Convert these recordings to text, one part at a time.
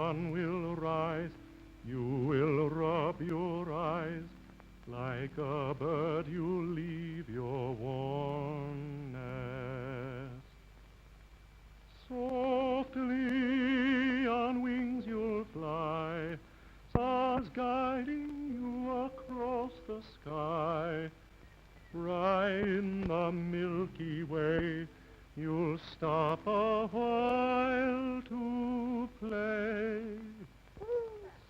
sun will rise, you will rub your eyes. Like a bird you'll leave your warm nest. Softly on wings you'll fly, stars guiding you across the sky. Right in the Milky Way, you'll stop a while to play.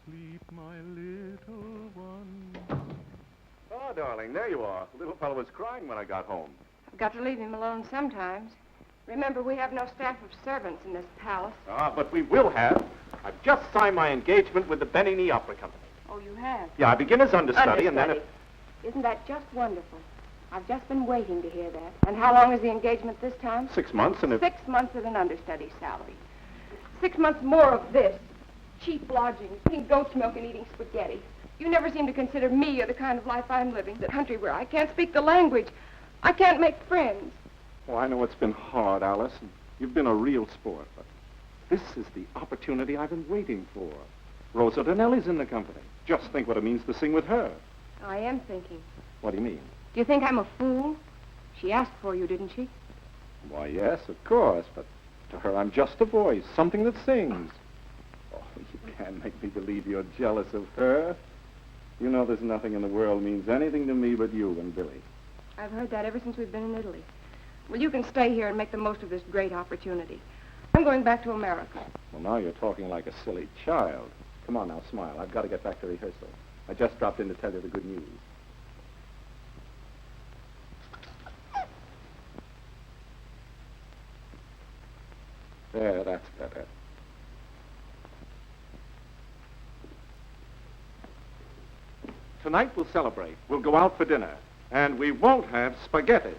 Sleep, my little one. Oh, darling, there you are. The little fellow was crying when I got home. I've got to leave him alone sometimes. Remember, we have no staff of servants in this palace. Ah, but we will have. I've just signed my engagement with the Benigni Opera Company. Oh, you have? Yeah, I begin as understudy, and then if... Isn't that just wonderful? I've just been waiting to hear that. And how long is the engagement this time? 6 months, and if... 6 months at an understudy salary. 6 months more of this. Cheap lodgings, drinking goat's milk and eating spaghetti. You never seem to consider me or the kind of life I'm living. The country where I can't speak the language. I can't make friends. Oh, I know it's been hard, Alice, and you've been a real sport, but this is the opportunity I've been waiting for. Rosa Donnelly's in the company. Just think what it means to sing with her. I am thinking. What do you mean? Do you think I'm a fool? She asked for you, didn't she? Why, yes, of course, but to her I'm just a voice, something that sings. Oh, you can't make me believe you're jealous of her. You know there's nothing in the world means anything to me but you and Billy. I've heard that ever since we've been in Italy. Well, you can stay here and make the most of this great opportunity. I'm going back to America. Well, now you're talking like a silly child. Come on now, smile. I've got to get back to rehearsal. I just dropped in to tell you the good news. There, that's better. Tonight we'll celebrate. We'll go out for dinner. And we won't have spaghetti.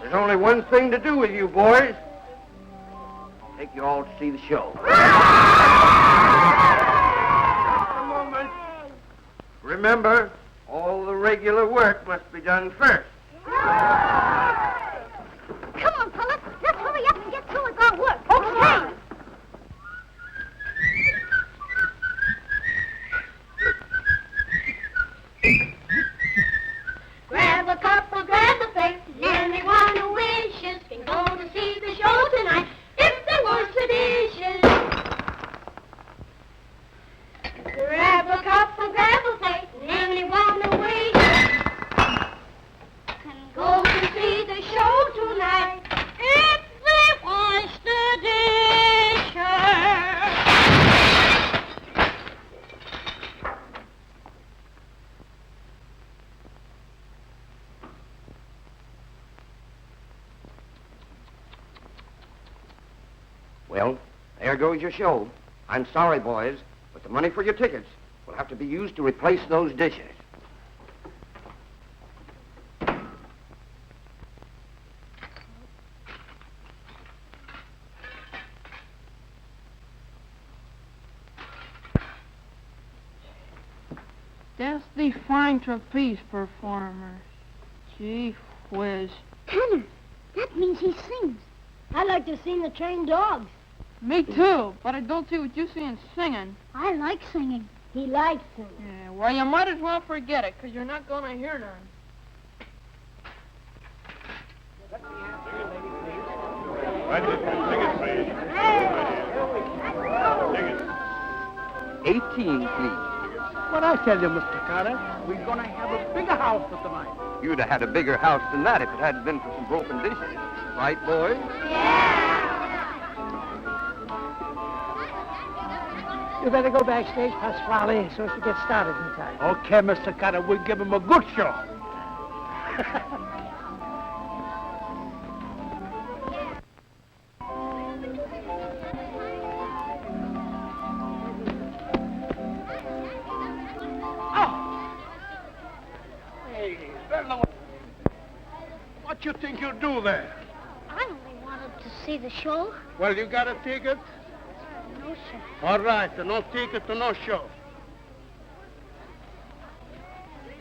There's only one thing to do with you boys. Take you all to see the show. A moment. Remember, all the regular work must be done first. Come on, fellas. Let's hurry up and get through with our work. Okay. Grab a cup or grab a plate. Anyone who wishes Well, there goes your show. I'm sorry, boys, but the money for your tickets will have to be used to replace those dishes. That's the fine trapeze performers. Gee whiz. Tanner, that means he sings. I like to sing the trained dogs. Me too, but I don't see what you see in singing. I like singing. He likes singing. Yeah, well, you might as well forget it, 'cause you're not going to hear none. Right here. Tickets, please. Tickets. 18, please. What I tell you, Mr. Carter, we're going to have a bigger house tonight. You'd have had a bigger house than that if it hadn't been for some broken dishes. Right, boys? You better go backstage, Pasquale, so as to get started in time. Okay, Mr. Carter, we'll give him a good show. What you think you'll do there? I only wanted to see the show. Well, you got a ticket? No, sir. All right, then no ticket to no show.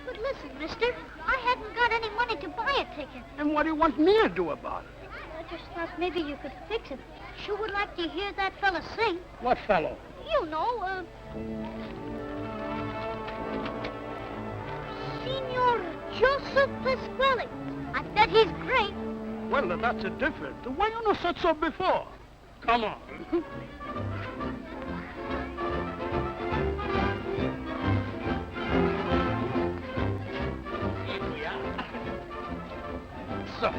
But listen, mister, I hadn't got any money to buy a ticket. And what do you want me to do about it? I just thought maybe you could fix it. Sure would like to hear that fella sing. What fellow? You know, Signor Joseph Pasquale. I bet he's great. Well, that's a different. Why you not said so before? Come on. So,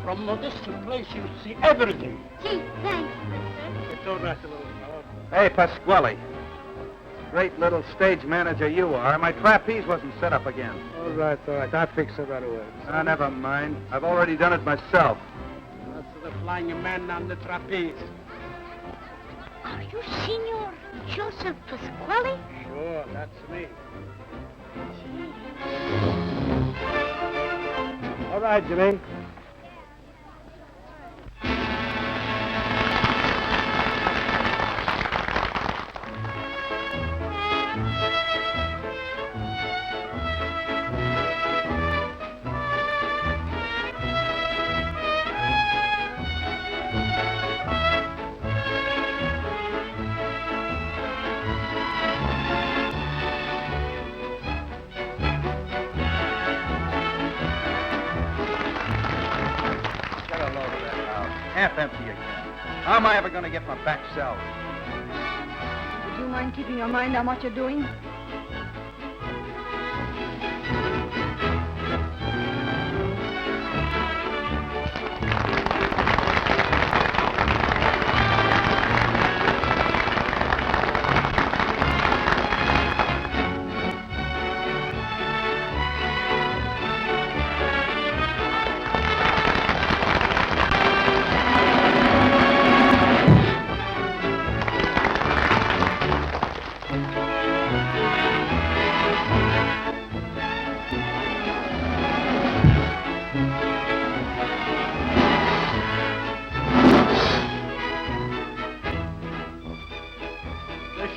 from a distant place, you see everything. Gee, thanks, mister. It's all right, little fellow. Hey, Pasquale. Great little stage manager you are. My trapeze wasn't set up again. All right. I'll fix it right away. Never mind. I've already done it myself. That's the flying man on the trapeze. Are you Signor Joseph Pasquale? Sure, that's me. All right, Jimmy. Half empty again. How am I ever going to get my back salary? Would you mind keeping your mind on what you're doing?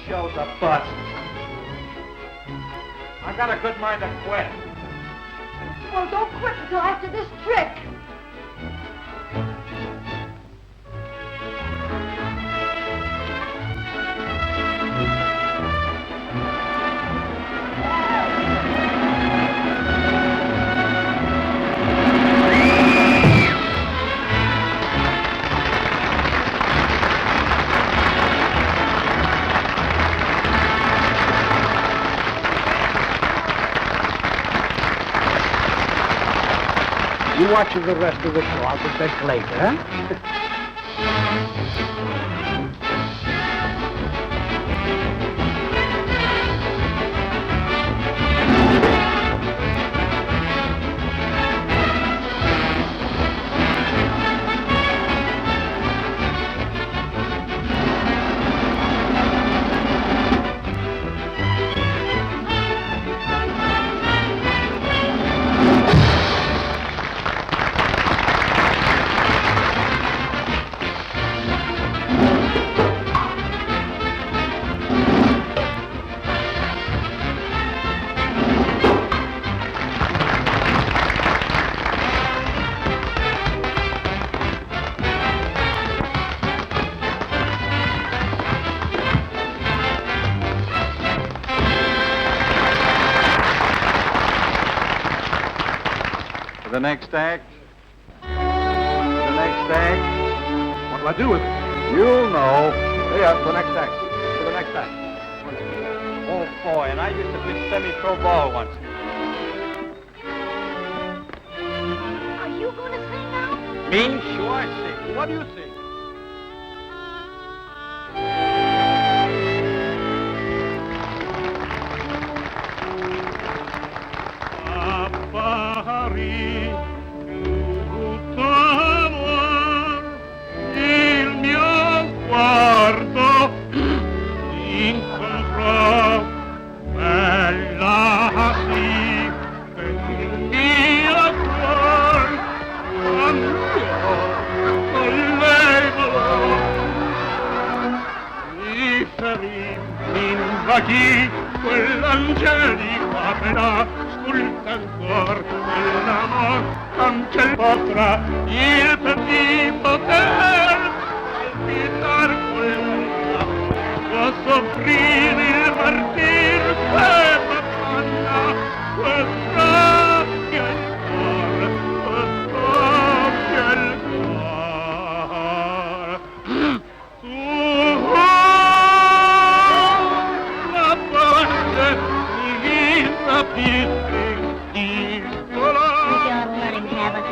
Show's a bust. I got a good mind to quit. Well, don't quit until after this trick. You watch the rest of the show. I'll get back later, huh? The next act. The next act. What'll I do with it? You'll know. Here, the next act. To the next act. Oh, boy, and I used to play semi-pro ball once. Are you going to sing now? Me? Sure, I sing. What do you think? Appari tutto amor, il mio sguardo incontrò bella sì, che mio cuor cambiò con lei volò. Mi ferì, mi invaghì quell'angelica pena sul cancor dell'amor cancel potrà il petit poter palpitar quella può soffrire il martir che m'affanna questa che il cor questa che il cor la parte divina pista. You gotta let him have it.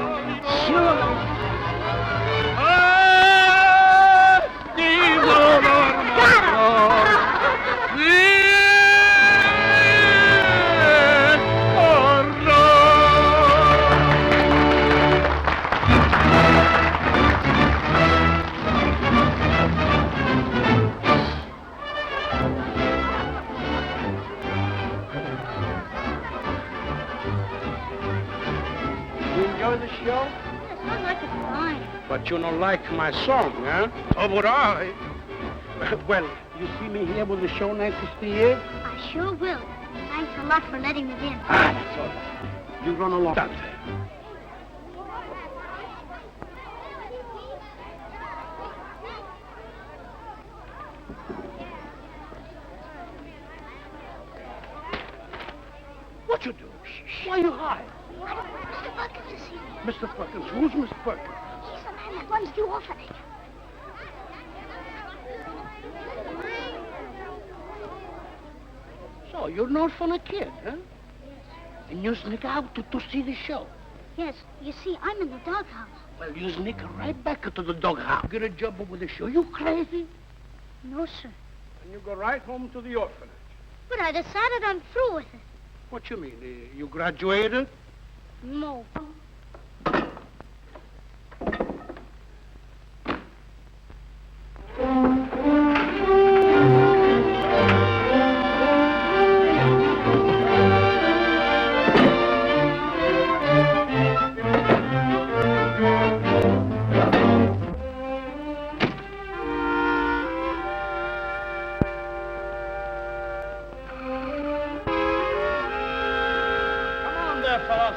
Sure. But you don't like my song, huh? So would I. Well, you see me here with the show next year? I sure will. Thanks a lot for letting us in. Ah, that's all right. You run along. Dante. What you do? Why you hide? I don't want Mr. Perkins to see me. Mr. Perkins, who's Mr. Perkins? He's the man that runs the orphanage. So, you're not from a kid, huh? And you sneak out to see the show. Yes, you see, I'm in the doghouse. Well, you sneak right back into the doghouse. Get a job over the show. You crazy? No, sir. And you go right home to the orphanage. But I decided I'm through with it. What you mean? You graduated? No.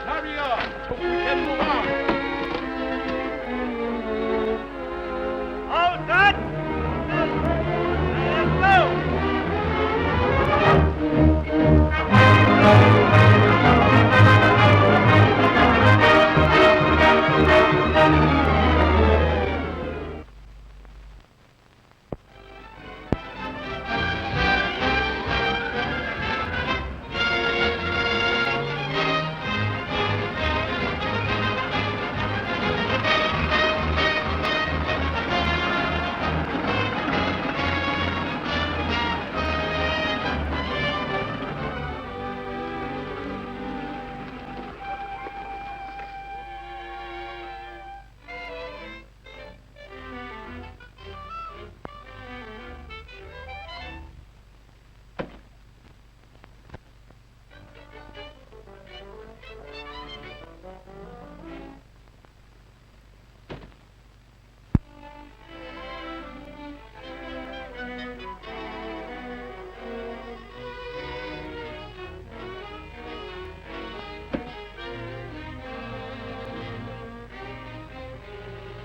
Hurry up, so we can move on. All done? Let's go!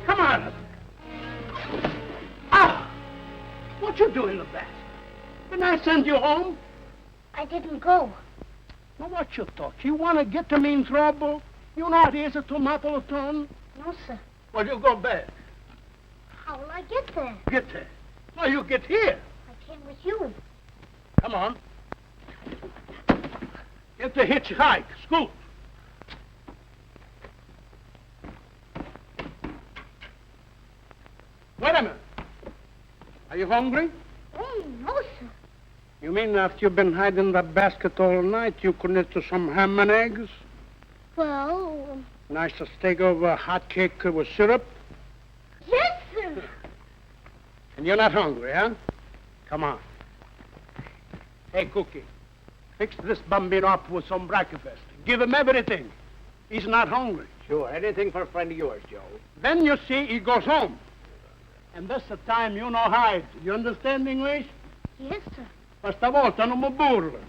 Come on. Ah! What you doing in the back? Didn't I send you home? I didn't go. Now, what you talk? You want to get me in trouble? You know it is to Mapleton? No, sir. Well, you go back. How will I get there? Get there. No, you get here. I came with you. Come on. Get the hitchhike. Scoot. Wait a minute. Are you hungry? Oh, no, sir. You mean after you've been hiding in that basket all night, you couldn't eat some ham and eggs? Well, Nice steak over hot cake with syrup? yes, sir. And you're not hungry, huh? Come on. Hey, Cookie, fix this bambino up with some breakfast. Give him everything. He's not hungry. Sure, anything for a friend of yours, Joe. Then you see he goes home. And that's the time you know hide. You understand English? Yes, sir. Questa volta non mi burlo.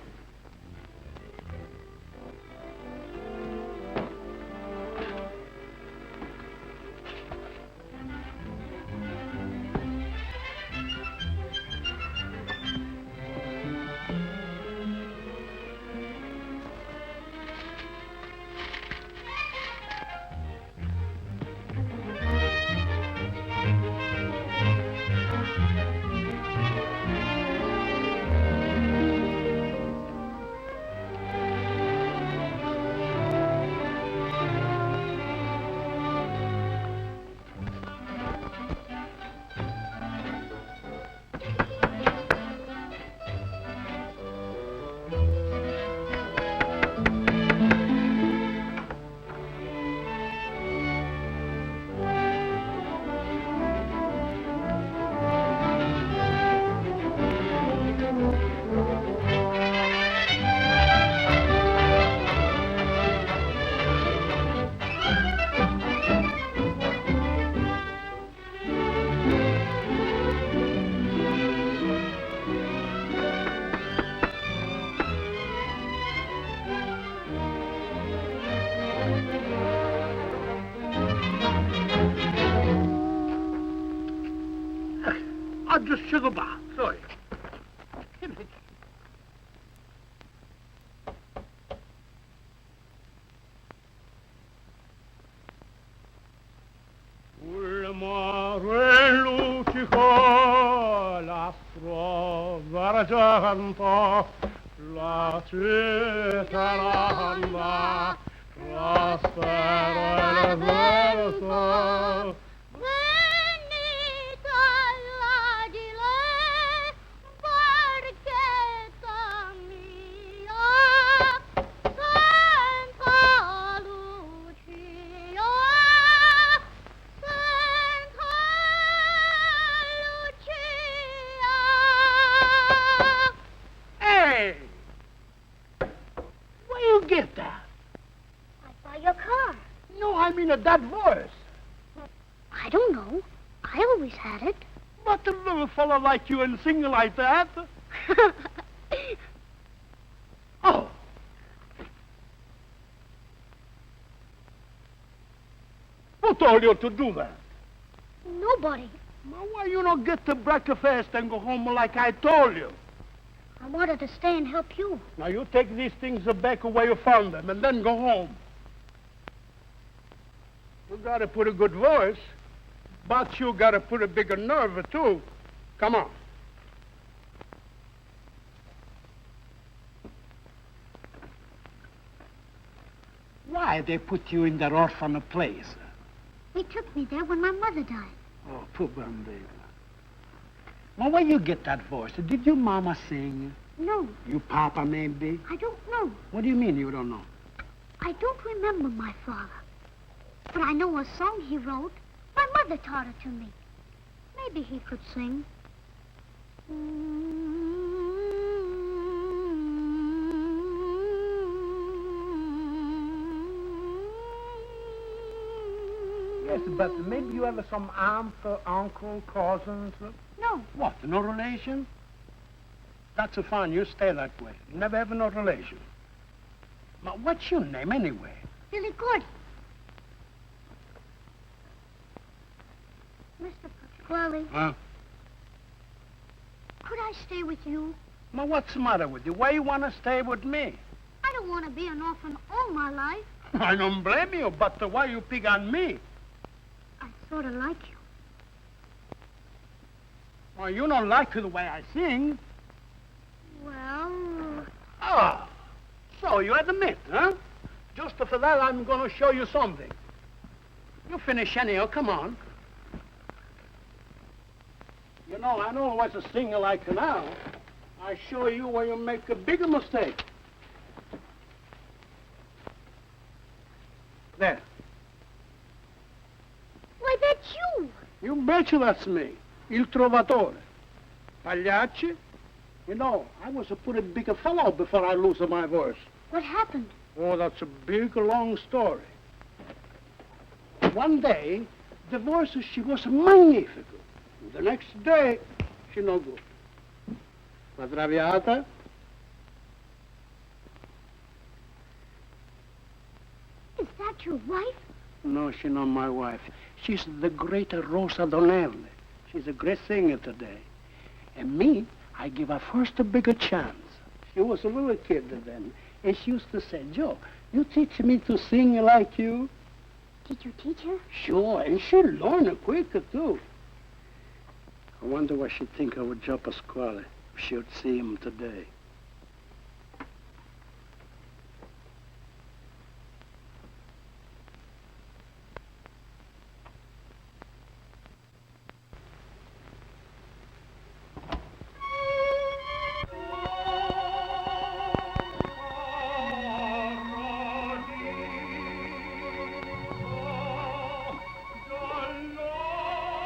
Just sugar bar. Sorry. Sul mare luccico l'astro d'argento, la città anda, la spera e il verso. Get that? I saw your car. No, I mean that voice. I don't know. I always had it. But a little fellow like you and sing like that? Oh. Who told you to do that? Nobody. Now, why you not get to breakfast and go home like I told you? I wanted to stay and help you. Now, you take these things back where you found them and then go home. You got a pretty good voice, but you got a pretty bigger nerve, too. Come on. Why they put you in that orphan place? They took me there when my mother died. Oh, poor baby. Now, where you get that voice? Did your mama sing? No. You papa, maybe? I don't know. What do you mean you don't know? I don't remember my father. But I know a song he wrote. My mother taught it to me. Maybe he could sing. Yes, but maybe you have some aunt, uncle, cousins. No. What, no relation? That's fine, you stay that way. Never have no relation. Now, what's your name anyway? Billy Gordy. Mr. Pasquale, Huh? could I stay with you? Now, what's the matter with you? Why you want to stay with me? I don't want to be an orphan all my life. I don't blame you, but why you pick on me? I sort of like you. Well, you don't like the way I sing. Well, Ah, so you admit, huh? Just for that, I'm going to show you something. You finish anyhow, come on. You know, I don't want to sing like now. I show you where you make a bigger mistake. There. why, that's you. You betcha that's me. Il Trovatore. Pagliacci. You know, I was a pretty big fellow before I lose my voice. What happened? Oh, that's a big, long story. One day, the voice, she was magnificent. The next day, she no good. La traviata. Is that your wife? No, she's not my wife. She's the great Rosa Donnelly. She's a great singer today. And me, I give her first a bigger chance. She was a little kid then, and she used to say, Joe, you teach me to sing like you? Did you teach her? Sure, and she learned quicker, too. I wonder what she'd think of Joe Pasquale if she'd see him today.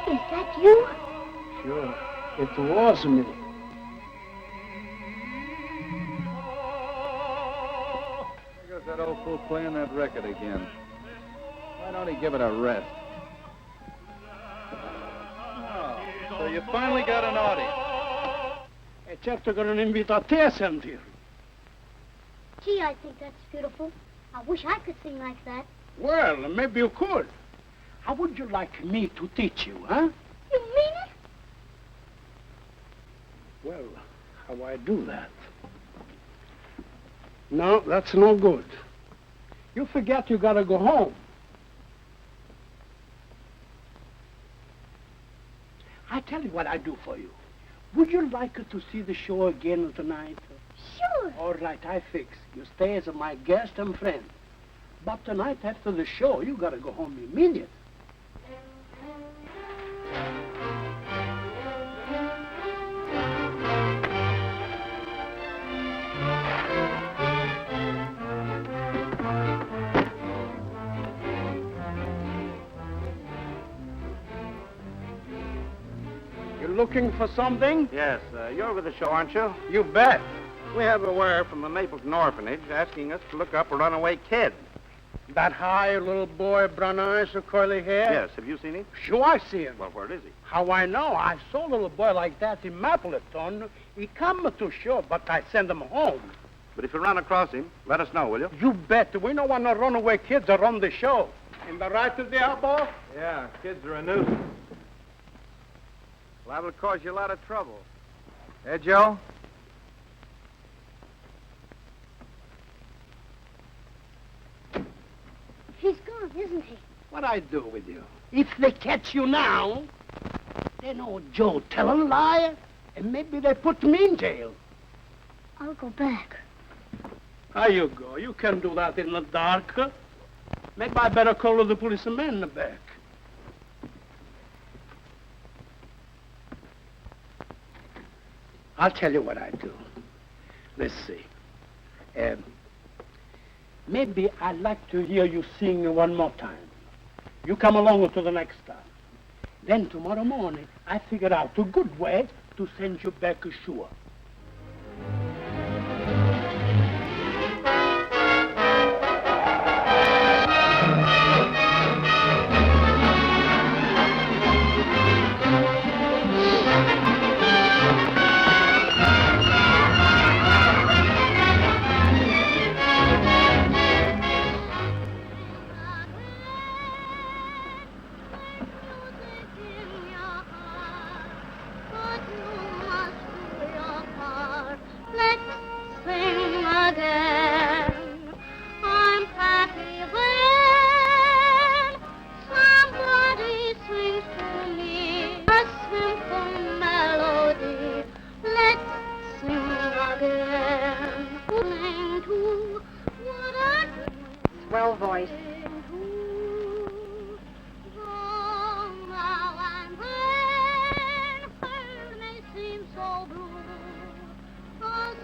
Is that you? Sure, it was me. There goes that old fool playing that record again. Why don't he give it a rest? Oh, so you finally got an audience. E certo che non invito a te a sentire. Gee, I think that's beautiful. I wish I could sing like that. Well, maybe you could. How would you like me to teach you, huh? You mean it? Well, how I do that? No, that's no good. You forget you gotta go home. I tell you what I do for you. Would you like to see the show again tonight? Sure. All right, I fix. You stay as my guest and friend. But tonight after the show, you gotta go home immediately. You looking for something? Yes, you're with the show, aren't you? You bet. We have a wire from the Mapleton Orphanage asking us to look up a runaway kid. That high little boy, brown eyes, and curly hair? Yes, have you seen him? Sure, I see him. Well, where is he? How I know? I saw a little boy like that in Mapleton. He come to show, but I send him home. But if you run across him, let us know, will you? You bet. We don't want no runaway kids to run the show. Am I right to the elbow? Yeah, kids are a nuisance. Liable to cause you a lot of trouble. Hey, Joe? He's gone, isn't he? What I do with you? If they catch you now, they know Joe tell a lie, and maybe they put me in jail. I'll go back. How you go? You can do that in the dark. Maybe I better call the policeman back. I'll tell you what I do. Let's see. Maybe I'd like to hear you sing one more time. You come along to the next time. Then tomorrow morning, I figure out a good way to send you back sure. But you must voice.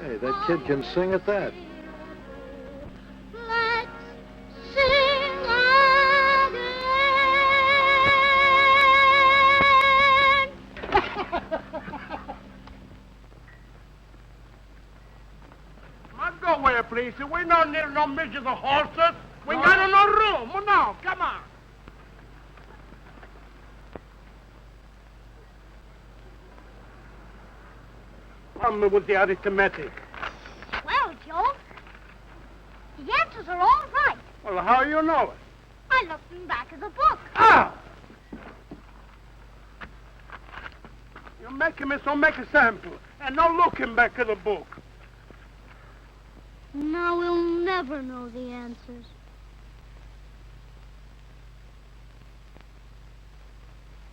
Hey, that kid can sing at that. Let's sing Now go away, please. We don't need no midgets or horses. We got no room. Well, no, come on. Help me with the arithmetic. Well, Joe, the answers are all right. Well, how you know it? I looked in back of the book. Ah! You're making me so make a sample. And no looking back of the book. Now we'll never know the answers.